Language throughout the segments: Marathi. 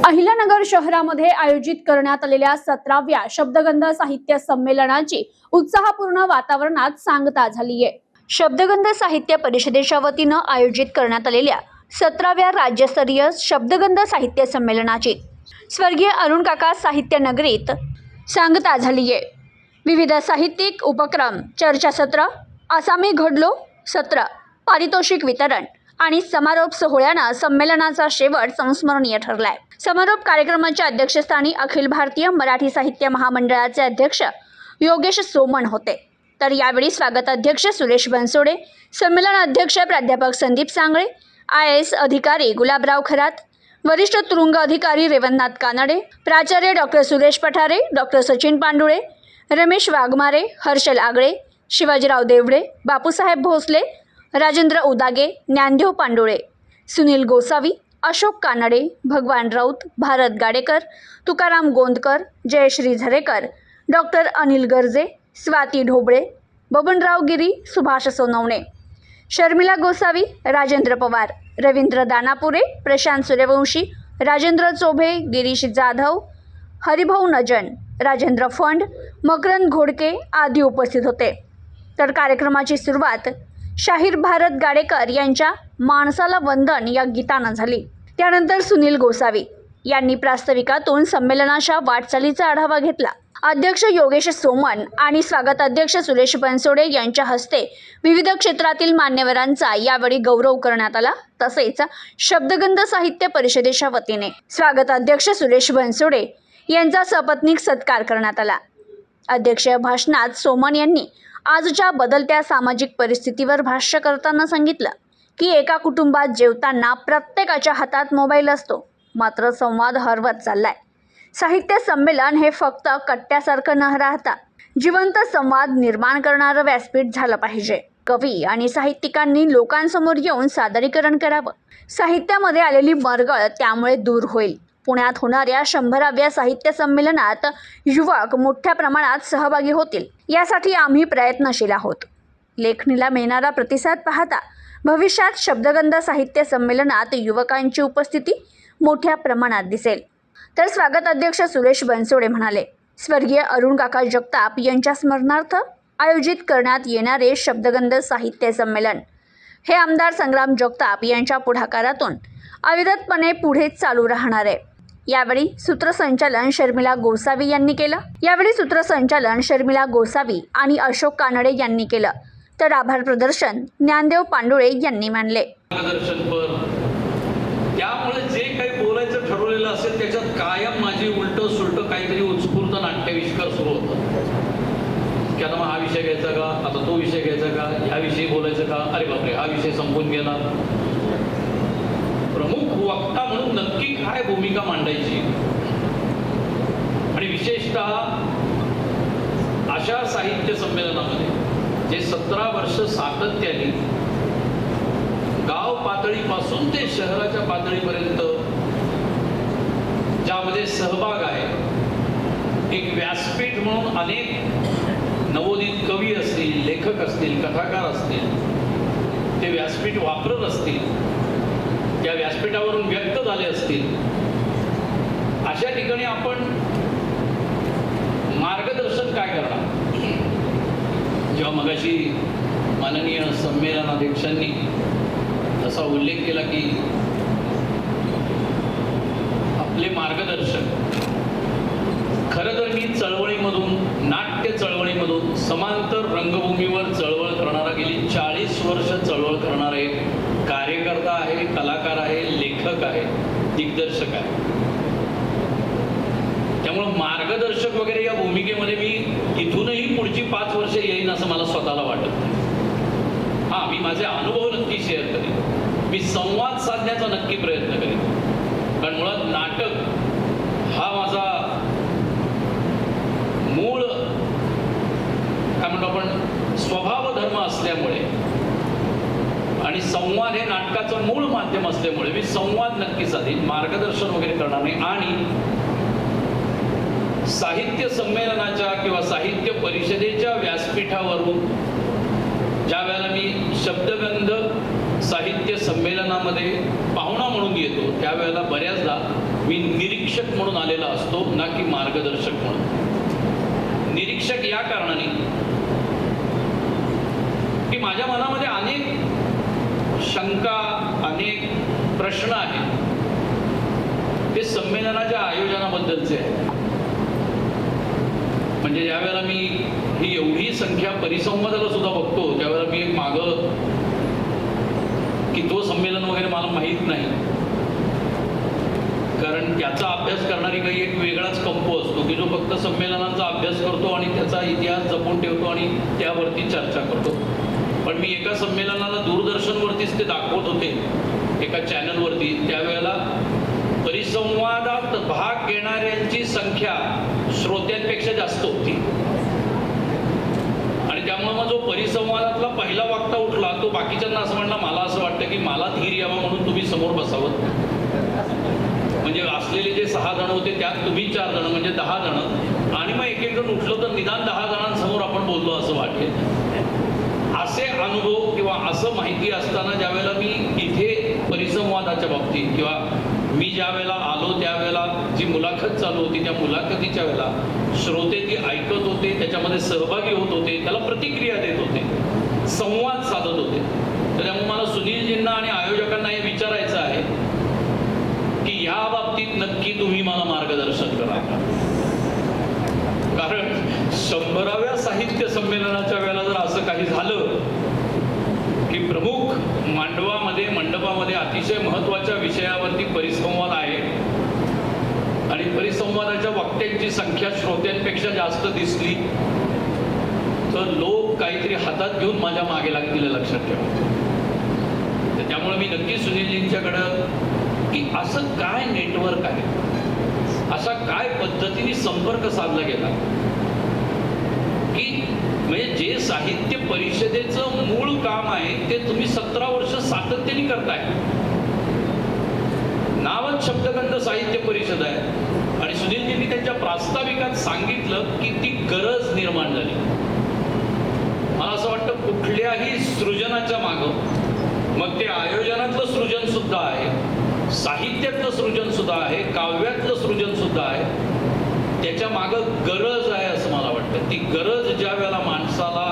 अहिल्यानगर शहरामध्ये आयोजित करण्यात आलेल्या 17व्या शब्दगंध साहित्य संमेलनाची उत्साहपूर्ण वातावरणात सांगता झाली आहे। शब्दगंध साहित्य परिषदेच्या वतीनं आयोजित करण्यात आलेल्या 17व्या राज्यस्तरीय शब्दगंध साहित्य संमेलनाची स्वर्गीय अरुण काका साहित्य नगरीत सांगता झाली आहे। विविध साहित्यिक उपक्रम, चर्चासत्र, आसामी घडलो सत्र, पारितोषिक वितरण आणि समारोप सोहळ्यानं संमेलनाचा शेवट संस्मरणीय ठरलाय। समारोप कार्यक्रमाच्या अध्यक्षस्थानी अखिल भारतीय मराठी साहित्य महामंडळाचे अध्यक्ष योगेश सोमण होते, तर यावेळी स्वागत अध्यक्ष सुरेश बनसोडे, संमेलन अध्यक्ष प्राध्यापक संदीप सांगळे, IAS अधिकारी गुलाबराव खरात, वरिष्ठ तुरुंग अधिकारी रेवणनाथ कानडे, प्राचार्य डॉक्टर सुरेश पठारे, डॉक्टर सचिन पांडुळे, रमेश वाघमारे, हर्षल आगळे, शिवाजीराव देवडे, बापूसाहेब भोसले, राजेंद्र उदागे, ज्ञानदेव पांडुळे, सुनील गोसावी, अशोक कानडे, भगवान राऊत, भारत गाडेकर, तुकाराम गोंदकर, जयश्री झरेकर, डॉक्टर अनिल गर्जे, स्वाती ढोबळे, बबनराव गिरी, सुभाष सोनवणे, शर्मिला गोसावी, राजेंद्र पवार, रवींद्र दानापुरे, प्रशांत सूर्यवंशी, राजेंद्र चोभे, गिरीश जाधव, हरिभाऊ नजन, राजेंद्र फंड, मकरंद घोडके आदी उपस्थित होते। तर कार्यक्रमाची सुरुवात शाहीर भारत गाडेकर यांच्या माणसाला वंदन या गीतानं झाली। त्यानंतर सुनील गोसावी यांनी प्रास्ताविकातून संमेलनाच्या वाटचालीचा आढावा घेतला। अध्यक्ष योगेश सोमण आणि स्वागत अध्यक्ष सुरेश बनसोडे यांच्या हस्ते विविध क्षेत्रातील मान्यवरांचा यावेळी गौरव करण्यात आला। तसेच शब्दगंध साहित्य परिषदेच्या वतीने स्वागत अध्यक्ष सुरेश बनसोडे यांचा सपत्नीक सत्कार करण्यात आला। अध्यक्षीय भाषणात सोमण यांनी आजच्या बदलत्या सामाजिक परिस्थितीवर भाष्य करताना सांगितलं की एका कुटुंबात जेवताना प्रत्येकाच्या हातात मोबाईल असतो, मात्र संवाद हरवत चाललाय। साहित्य संमेलन हे फक्त कट्ट्यासारखं न राहता जिवंत संवाद निर्माण करणारं व्यासपीठ झालं पाहिजे। कवी आणि साहित्यिकांनी लोकांसमोर येऊन सादरीकरण करावं। साहित्यामध्ये आलेली मरगळ त्यामुळे दूर होईल। पुण्यात होणाऱ्या 100व्या साहित्य संमेलनात युवक मोठ्या प्रमाणात सहभागी होतील, यासाठी आम्ही प्रयत्नशील आहोत। लेखणीला मिळणारा प्रतिसाद पाहता भविष्यात शब्दगंध साहित्य संमेलनात युवकांची उपस्थिती मोठ्या प्रमाणात दिसेल। तर स्वागत अध्यक्ष सुरेश बनसोडे म्हणाले, स्वर्गीय अरुण काका जगताप यांच्या स्मरणार्थ आयोजित करण्यात येणारे शब्दगंध साहित्य संमेलन हे आमदार संग्राम जगताप यांच्या पुढाकारातून अविरतपणे पुढे चालू राहणार आहे। यावेळी सूत्रसंचालन शर्मिला गोसावी यांनी केलं। आणि अशोक कानडे यांनी केलं, तर आभार प्रदर्शन ज्ञानदेव पांडुळे यांनी मानले। त्यामुळे जे काही बोलायचं ठरवलेलं असेल त्याच्यात कायम माझी उलट सुलट काहीतरी उत्स्फूर्त नाट्यविष्कार सुरू होतं की आता मग हा विषय घ्यायचा का, आता तो विषय घ्यायचा का, ह्या विषयी बोलायचं का, अरे बापरे हा विषय संपून गेला। प्रमुख वक्ता म्हणून नक्की काय भूमिका मांडायची आणि विशेषतः अशा साहित्य संमेलनामध्ये जे 17 वर्ष सातत्याने गाव पातळीपासून ते शहराच्या पातळीपर्यंत ज्यामध्ये सहभाग आहे, एक व्यासपीठ म्हणून अनेक नवोदित कवी असतील, लेखक असतील, कथाकार असतील, ते व्यासपीठ वापरत असतील, त्या व्यासपीठावरून व्यक्त झाले असतील, अशा ठिकाणी आपण मार्गदर्शन काय करणार? जेव्हा मगाशी माननीय संमेलनाध्यक्षांनी असा उल्लेख केला की आपले मार्गदर्शक खरं तर मी चळवळीमधून, नाट्य चळवळीमधून समांतर रंगभूमीवर चळवळ करणारा, गेली 40 वर्ष चळवळ करणारा एक कार्यकर्ता आहे, कलाकार आहे, लेखक आहे, दिग्दर्शक आहे। त्यामुळे मार्गदर्शक वगैरे या भूमिकेमध्ये मी इथूनही पुढची 5 वर्ष येईन असं मला स्वतःला वाटत नाही। हा, मी माझे अनुभव नक्की शेअर करेन, मी संवाद साधण्याचा नक्की प्रयत्न करेन, कारण मुळात नाटक हा माझा मूळ काय म्हणतो आपण स्वभाव धर्म असल्यामुळे आणि संवाद हे नाटकाचं मूळ माध्यम असल्यामुळे मी संवाद नक्की साधेन, मार्गदर्शन वगैरे करणार नाही। आणि साहित्य संमेलनाच्या किंवा साहित्य परिषदेच्या व्यासपीठावरून ज्या वेळेला मी शब्दगंध साहित्य संमेलनामध्ये पाहुणा म्हणून येतो, त्यावेळेला बऱ्याचदा मी निरीक्षक म्हणून आलेला असतो, ना की मार्गदर्शक म्हणून. निरीक्षक या कारणाने की माझ्या मनामध्ये अनेक शंका, अनेक प्रश्न आहेत ते संमेलनाच्या आयोजनाबद्दलचे आहेत. म्हणजे ज्यावेळेला मी ही एवढी संख्या परिसंवादाला सुद्धा बघतो, त्यावेळेला मी एक मागं की तो संमेलन वगैरे मला माहीत नाही, कारण त्याचा अभ्यास करणारी काही एक वेगळाच कंपो असतो की जो फक्त संमेलनांचा अभ्यास करतो आणि त्याचा इतिहास जपून ठेवतो आणि त्यावरती चर्चा करतो. पण मी एका संमेलनाला दूरदर्शनवरतीच ते दाखवत होते, एका चॅनलवरती. त्यावेळेला परिसंवादात भाग घेणाऱ्यांची संख्या श्रोत्यांपेक्षा जास्त होती आणि त्यामुळे मग जो परिसंवादातला पहिला वक्ता उठला तो बाकीच्यांना असं म्हणला, मला असं वाटतं की मला धीर यावा म्हणून तुम्ही समोर बसावं. म्हणजे असलेले जे 6 जण होते त्यात तुम्ही 4 जण म्हणजे 10 जण, आणि मग एक जण उठलं तर निदान 10 जणांसमोर आपण बोललो असं वाटेल. असे अनुभव किंवा असं माहिती असताना ज्यावेळेला मी इथे परिसंवादाच्या बाबतीत किंवा मी ज्या वेळेला आलो त्यावेळेला जी मुलाखत चालू होती, त्या मुलाखतीच्या वेळेला श्रोते ती ऐकत होते, त्याच्यामध्ये सहभागी होत होते, त्याला प्रतिक्रिया देत होते, संवाद साधत होते. तर त्यामुळे मला सुनीलजींना आणि आयोजकांना हे विचारायचं आहे की ह्या बाबतीत नक्की तुम्ही मला मार्गदर्शन करा. कारण 100व्या साहित्य संमेलनाच्या वेळेला जर असं काही झालं की प्रमुख मंडपामध्ये अतिशय महत्त्वाच्या विषयावरती परिसंवाद आहे आणि परिसंवादाच्या वक्त्यांची संख्या श्रोत्यांपेक्षा जास्त दिसली तर लोक काहीतरी हातात घेऊन माझ्या मागे लागतील, लक्षात ठेवा. तर त्यामुळे मी नक्की सुनीलजींच्याकडं की असं काय नेटवर्क आहे, अशा काय पद्धतीने संपर्क साधला गेला की म्हणजे जे साहित्य परिषदेचं मूळ काम आहे ते तुम्ही 17 वर्ष सातत्याने करताय. नावच शब्दगंध साहित्य परिषद आहे आणि सुनीलजींनी त्यांच्या प्रास्ताविकात सांगितलं की ती गरज निर्माण झाली. मला असं वाटतं कुठल्याही सृजनाच्या मागं, मग ते आयोजनातलं सृजन सुद्धा आहे, साहित्यातलं सृजन सुद्धा आहे, काव्यातलं सृजन सुद्धा आहे, त्याच्या मागं गरज आहे असं मला वाटतं. ती गरज ज्या वेळेला माणसाला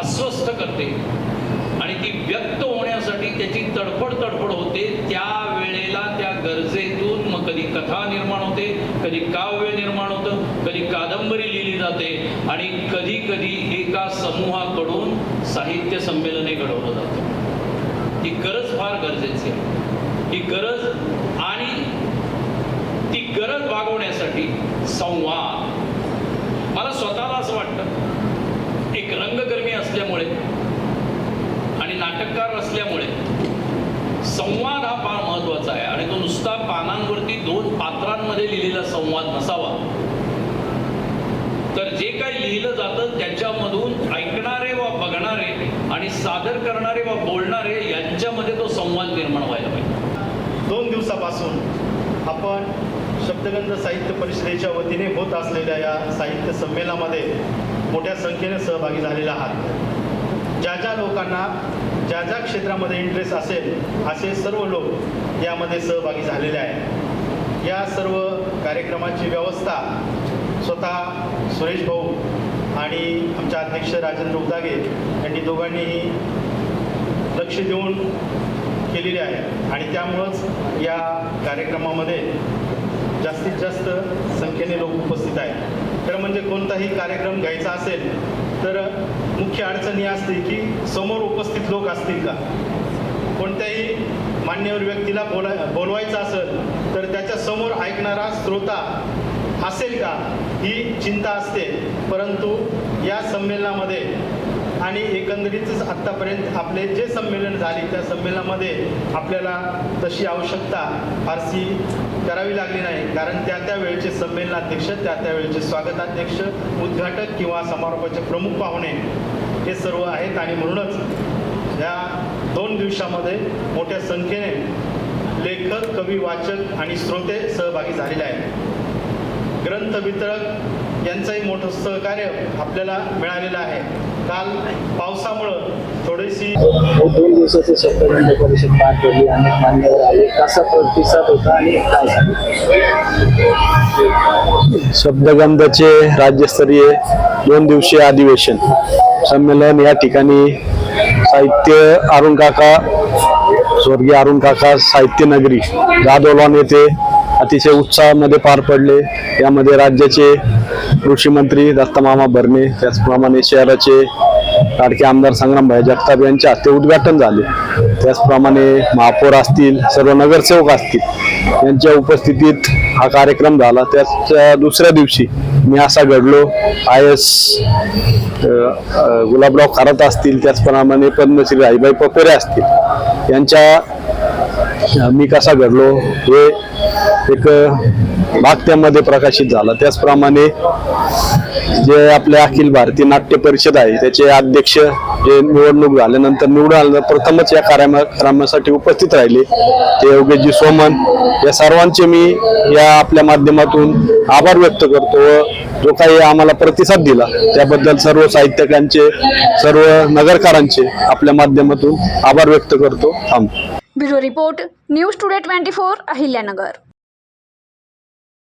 अस्वस्थ करते आणि ती व्यक्त होण्यासाठी त्याची तडफड होते, त्यावेळेला त्या गरजेतून मग कधी कथा निर्माण होते, कधी काव्य निर्माण होतं, कधी कादंबरी लिहिली जाते आणि कधी कधी एका समूहाकडून साहित्य संमेलने घडवलं जातं. ती गरज फार गरजेची आहे. ही गरज आणि ती गरज भागवण्यासाठी संवाद, मला स्वतःला असं वाटतं एक रंगकर्मी असल्यामुळे आणि नाटककार असल्यामुळे संवाद हा फार महत्त्वाचा आहे आणि तो नुसता पानांवरती 2 पात्रांमध्ये लिहिलेला संवाद नसावा, तर जे काही लिहिलं जातं त्याच्यामधून ऐकणारे व बघणारे आणि सादर करणारे व बोलणारे यांच्यामध्ये तो संवाद निर्माण व्हायला पाहिजे. 2 दिवसापासून आपण शब्दगंध साहित्य परिषदेच्या वतीने होत असलेल्या या साहित्य संमेलनामध्ये मोठ्या संख्येने सहभागी झालेला आहात. ज्या लोकांना ज्या क्षेत्रामध्ये इंटरेस्ट असेल असे सर्व लोक यामध्ये सहभागी झालेले आहेत. या सर्व कार्यक्रमाची व्यवस्था स्वतः सुरेश भाऊ आणि आमचे अध्यक्ष राजेंद्र उदागे यांनी दोघांनीही लक्ष देऊन केलेली आहे आणि त्यामुळंच या कार्यक्रमामध्ये जास्तीत जास्त संख्येने लोक उपस्थित आहेत. खरं म्हणजे कोणताही कार्यक्रम घ्यायचा असेल तर मुख्य अडचणी असते की समोर उपस्थित लोक असतील का. कोणत्याही मान्यवर व्यक्तीला बोलवायचं असेल तर त्याच्या समोर ऐकणारा श्रोता असेल का ही चिंता असते. परंतु या संमेलनामध्ये आणि एकंदरीतच आत्तापर्यंत आपले जे संमेलन झाले त्या संमेलनामध्ये आपल्याला तशी आवश्यकता फारशी करावी लागली नाही, कारण त्या वेळेचे संमेलनाध्यक्ष, त्या वेळेचे स्वागताध्यक्ष, उद्घाटक किंवा समारोपाचे प्रमुख पाहुणे हे सर्व आहेत आणि म्हणूनच या 2 दिवसामध्ये मोठ्या संख्येने लेखक, कवी, वाचक आणि श्रोते सहभागी झालेले आहेत. ग्रंथ वितरक यांचंही मोठं सहकार्य आपल्याला मिळालेलं आहे. काल पावसामुळं थोडीशी 2 दिवसाची शब्दगंध परिषद पार पडली, अनेक मान्यवर आले. कसा प्रतिसाद होता आणि काय झालं? शब्दगंधाचे राज्यस्तरीय 2 दिवसीय अधिवेशन संमेलन या ठिकाणी साहित्य अरुण काका, स्वर्गीय अरुण काका साहित्य नगरी जाधवलॉन येथे अतिशय उत्साहामध्ये पार पडले. यामध्ये राज्याचे कृषी मंत्री दत्तमामा भरणे, त्याचप्रमाणे शहराचे लाडके आमदार संग्रामभाई जगताप यांच्या हस्ते उद्घाटन झाले. त्याचप्रमाणे महापौर असतील, सर्व नगरसेवक असतील यांच्या उपस्थितीत हा कार्यक्रम झाला. त्याच्या दुसऱ्या दिवशी मी असा घडलो IS गुलाबराव खारत असतील, त्याचप्रमाणे पद्मश्री राईबाई पपेरे असतील यांच्या मी कसा घडलो हे एक भाग त्यामध्ये प्रकाशित झाला. त्याचप्रमाणे जे आपल्या अखिल भारतीय नाट्य परिषद आहे त्याचे अध्यक्ष जे निवडणूक झाल्यानंतर निवडून आल्यानंतर प्रथमच या कार्यक्रमासाठी उपस्थित राहिले ते योगेशजी सोमन, या सर्वांचे मी या आपल्या माध्यमातून आभार व्यक्त करतो व जो काही आम्हाला प्रतिसाद दिला त्याबद्दल सर्व साहित्यिकांचे, सर्व नगरकरांचे आपल्या माध्यमातून आभार व्यक्त करतो. Bureau report, news today 24, Ahilyanagar.